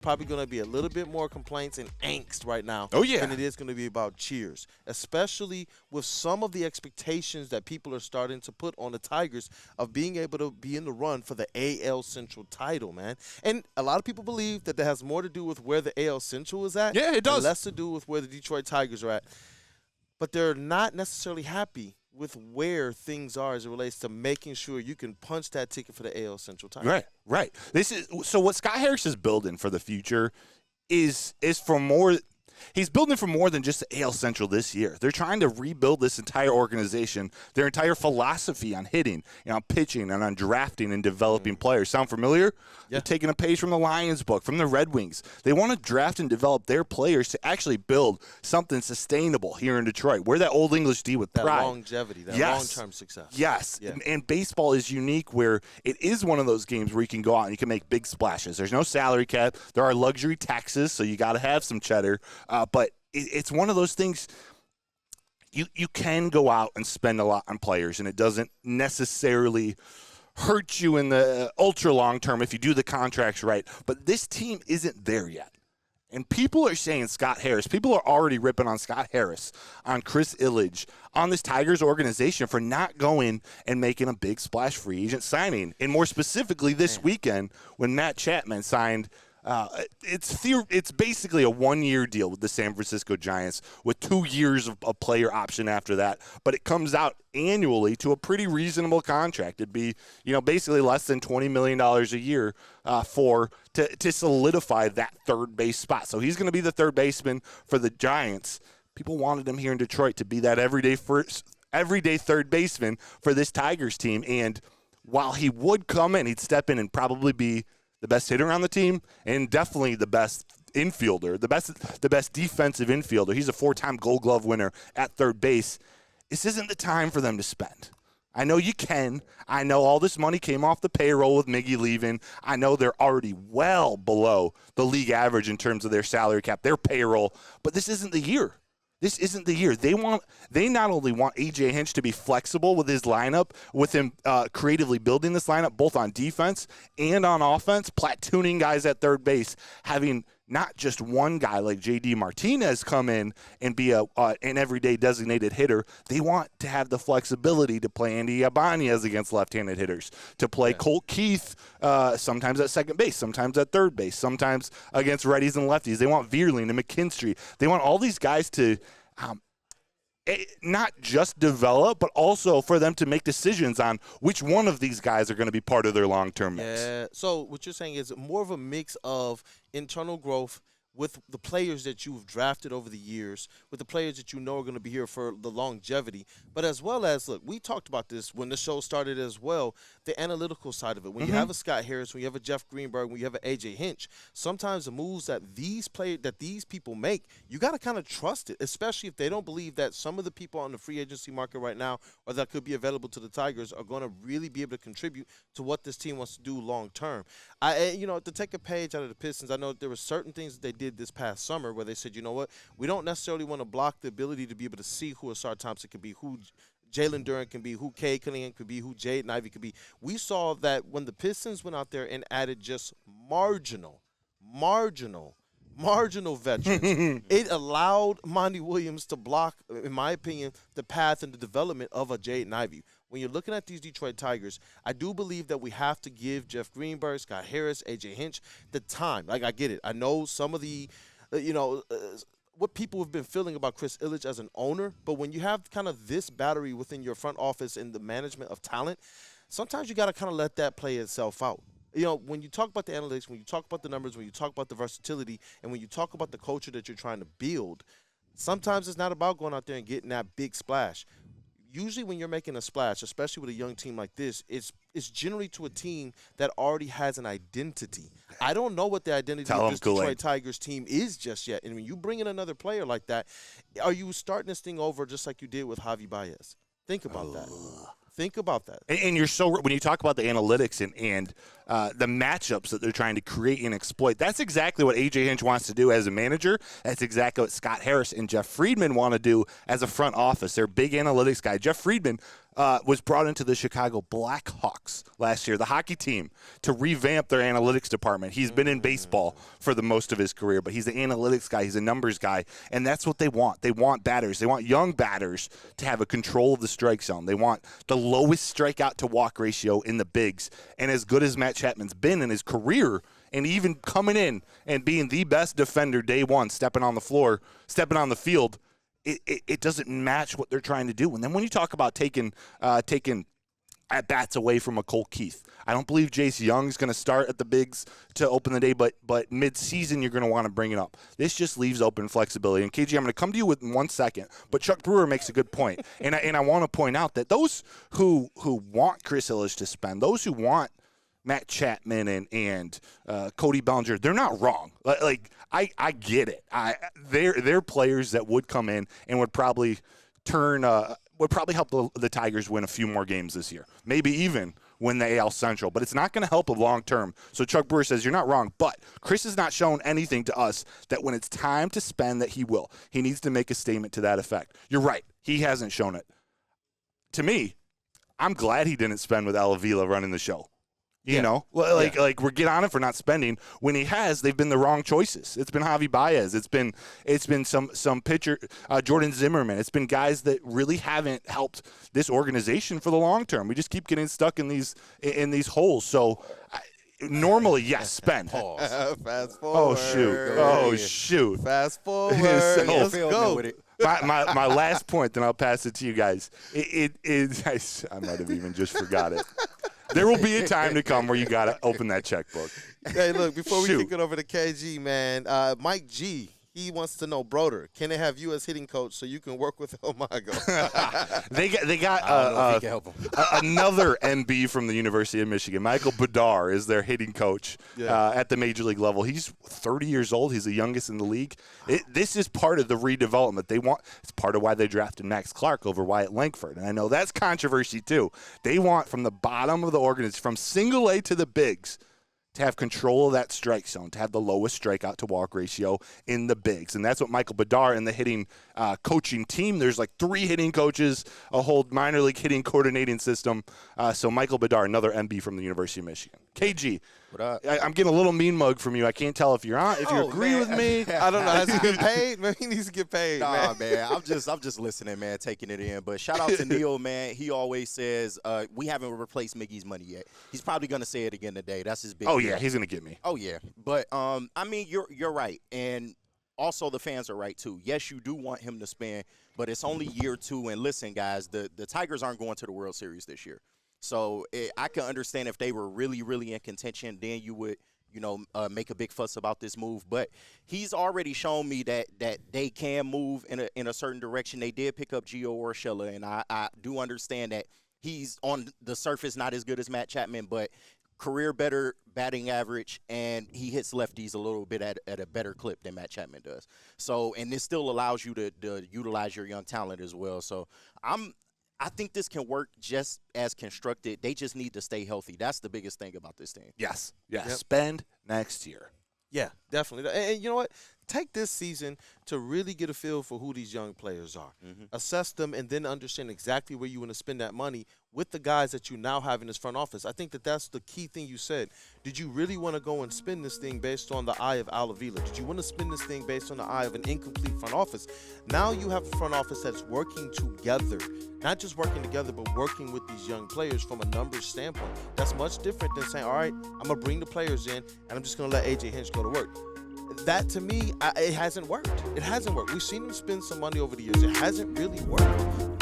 probably going to be a little bit more complaints and angst right now than it is going to be about cheers, especially with some of the expectations that people are starting to put on the Tigers of being able to be in the run for the AL Central title, man. And a lot of people believe that has more to do with where the AL Central is at. Yeah, it does. And less to do with where the Detroit Tigers are at. But they're not necessarily happy with where things are as it relates to making sure you can punch that ticket for the AL Central title. Right. This is so what Scott Harris is building for the future is for more. He's building for more than just the AL Central this year. They're trying to rebuild this entire organization, their entire philosophy on hitting, on pitching, and on drafting and developing players. Sound familiar? Yeah. They're taking a page from the Lions book, from the Red Wings. They want to draft and develop their players to actually build something sustainable here in Detroit. We're that old English D with pride. That longevity, that long-term success. Yes, and baseball is unique where it is one of those games where you can go out and you can make big splashes. There's no salary cap. There are luxury taxes, so you got to have some cheddar. But it's one of those things you can go out and spend a lot on players, and it doesn't necessarily hurt you in the ultra long term if you do the contracts right. But this team isn't there yet. And people are saying Scott Harris. People are already ripping on Scott Harris, on Chris Ilitch, on this Tigers organization for not going and making a big splash free agent signing. And more specifically this weekend when Matt Chapman signed it's basically a 1-year deal with the San Francisco Giants with 2 years of a player option after that. But it comes out annually to a pretty reasonable contract. It'd be, basically less than $20 million a year to solidify that third base spot. So he's going to be the third baseman for the Giants. People wanted him here in Detroit to be that everyday third baseman for this Tigers team. And while he would come in, he'd step in and probably be the best hitter on the team, and definitely the best infielder, the best defensive infielder. He's a 4-time Gold Glove winner at third base. This isn't the time for them to spend. I know you can. I know all this money came off the payroll with Miggy leaving. I know they're already well below the league average in terms of their salary cap, their payroll, but this isn't the year. This isn't the year. They not only want A.J. Hinch to be flexible with his lineup, with him creatively building this lineup, both on defense and on offense, platooning guys at third base, having not just one guy like J.D. Martinez come in and be an everyday designated hitter. They want to have the flexibility to play Andy Ibanez against left-handed hitters, to play Colt Keith sometimes at second base, sometimes at third base, sometimes against righties and lefties. They want Vierling and McKinstry. They want all these guys to not just develop, but also for them to make decisions on which one of these guys are going to be part of their long-term mix. Yeah. So what you're saying is more of a mix of internal growth with the players that you've drafted over the years, with the players that you know are going to be here for the longevity, but as well as, look, we talked about this when the show started as well, the analytical side of it. When you have a Scott Harris, when you have a Jeff Greenberg, when you have an A.J. Hinch, sometimes the moves that these people make, you got to kind of trust it, especially if they don't believe that some of the people on the free agency market right now or that could be available to the Tigers are going to really be able to contribute to what this team wants to do long term. To take a page out of the Pistons, I know there were certain things that they did this past summer where they said, you know what, we don't necessarily want to block the ability to be able to see who Asar Thompson can be, who Jalen Duren can be, who Cade Cunningham could be, who Jaden Ivey could be. We saw that when the Pistons went out there and added just marginal veterans, it allowed Monty Williams to block, in my opinion, the path and the development of a Jaden Ivey. When you're looking at these Detroit Tigers, I do believe that we have to give Jeff Greenberg, Scott Harris, A.J. Hinch the time. Like, I get it. I know some of the, what people have been feeling about Chris Ilitch as an owner, but when you have kind of this battery within your front office and the management of talent, sometimes you got to kind of let that play itself out. When you talk about the analytics, when you talk about the numbers, when you talk about the versatility, and when you talk about the culture that you're trying to build, sometimes it's not about going out there and getting that big splash. Usually when you're making a splash, especially with a young team like this, it's generally to a team that already has an identity. I don't know what the identity of this Detroit Tigers team is just yet. And when you bring in another player like that, are you starting this thing over just like you did with Javi Baez? Think about that. Think about that. And you're when you talk about the analytics and the matchups that they're trying to create and exploit, that's exactly what A.J. Hinch wants to do as a manager. That's exactly what Scott Harris and Jeff Friedman want to do as a front office. They're big analytics guy. Jeff Friedman, was brought into the Chicago Blackhawks last year, the hockey team, to revamp their analytics department. He's been in baseball for the most of his career, but he's an analytics guy. He's a numbers guy, and that's what they want. They want batters. They want young batters to have a control of the strike zone. They want the lowest strikeout to walk ratio in the bigs. And as good as Matt Chapman's been in his career, and even coming in and being the best defender day one, stepping on the floor, stepping on the field, it doesn't match what they're trying to do. And then when you talk about taking at-bats away from a Cole Keith, I don't believe Jace Young's going to start at the bigs to open the day, but mid-season you're going to want to bring it up. This just leaves open flexibility. And, KG, I'm going to come to you in 1 second, but Chuck Brewer makes a good point. And I want to point out that those who want Chris Ilitch to spend, those who want Matt Chapman and Cody Bellinger, they're not wrong. Like I get it. They're players that would come in and would probably help the Tigers win a few more games this year. Maybe even win the AL Central, but it's not going to help them long term. So Chuck Brewer says you're not wrong, but Chris has not shown anything to us that when it's time to spend that he will. He needs to make a statement to that effect. You're right. He hasn't shown it. To me, I'm glad he didn't spend with Al Avila running the show. You know, we're get on it for not spending. When he has, they've been the wrong choices. It's been Javi Baez. It's been some pitcher, Jordan Zimmerman. It's been guys that really haven't helped this organization for the long term. We just keep getting stuck in these holes. So normally, yes, spend. Fast forward. Oh shoot. Fast forward. Let's go. With it. My last point, then I'll pass it to you guys. I might have even just forgot it. There will be a time to come where you got to open that checkbook. Hey, look, before we kick it over to KG, man, Mike G, he wants to know, Broder, can they have you as hitting coach so you can work with Omago? They got another NB from the University of Michigan. Michael Bedard is their hitting coach at the major league level. He's 30 years old. He's the youngest in the league. This is part of the redevelopment. It's part of why they drafted Max Clark over Wyatt Langford. And I know that's controversy too. They want from the bottom of the organization, from single A to the bigs, to have control of that strike zone, to have the lowest strikeout to walk ratio in the bigs. And that's what Michael Bedard and the hitting coaching team, there's like 3 hitting coaches, a whole minor league hitting coordinating system. So Michael Bedard, another MB from the University of Michigan. KG, I'm getting a little mean mug from you. I can't tell if you agree with me. I don't know. Has he been paid? Maybe he needs to get paid, Nah, man. I'm just listening, man, taking it in. But shout out to Neil, man. He always says, we haven't replaced Miggy's money yet. He's probably going to say it again today. That's his big deal. Yeah, he's going to get me. Oh, yeah. But, I mean, you're right. And also the fans are right, too. Yes, you do want him to spend, but it's only year 2. And listen, guys, the Tigers aren't going to the World Series this year. So I can understand if they were really, really in contention, then you would, make a big fuss about this move. But he's already shown me that they can move in a certain direction. They did pick up Gio Urshela, and I do understand that he's on the surface not as good as Matt Chapman, but career better batting average, and he hits lefties a little bit at a better clip than Matt Chapman does. So, and this still allows you to utilize your young talent as well. So I think this can work just as constructed. They just need to stay healthy. That's the biggest thing about this team. Yes. Yep. Spend next year. Yeah, definitely. And you know what? Take this season to really get a feel for who these young players are. Mm-hmm. Assess them and then understand exactly where you want to spend that money with the guys that you now have in this front office. I think that's the key thing you said. Did you really want to go and spend this thing based on the eye of Al Avila? Did you want to spend this thing based on the eye of an incomplete front office? Now you have a front office that's working together. Not just working together, but working with these young players from a numbers standpoint. That's much different than saying, all right, I'm going to bring the players in, and I'm just going to let A.J. Hinch go to work. That, to me, it hasn't worked. It hasn't worked. We've seen him spend some money over the years. It hasn't really worked.